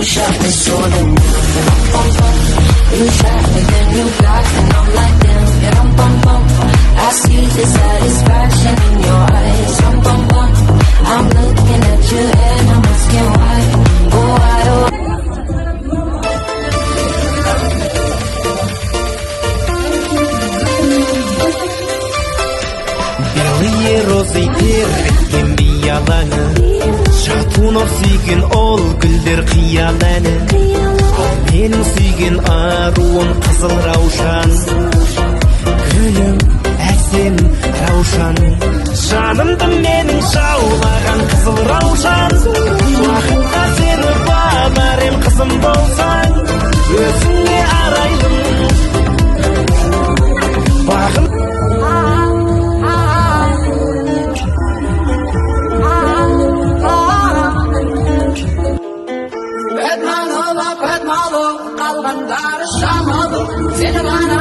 shot me so then you shot me then you blocked and I'm like damn, yeah, bum bum. I see the satisfaction in your eyes, bum bum. I'm looking at you and I'm asking why. Oh, I don't. Белые розы тербеткен бияланы, жатуын сүйген ол гүлдер қияланы. Менің сүйген аруым қызыл раушан, гүлім әсем раушан. Жанымды менің жаулаған қызыл раушан, уақытқа сені бағарым қызым болсаң, өзіңе арайлым бағым. Kalgandar şamalı, seni bana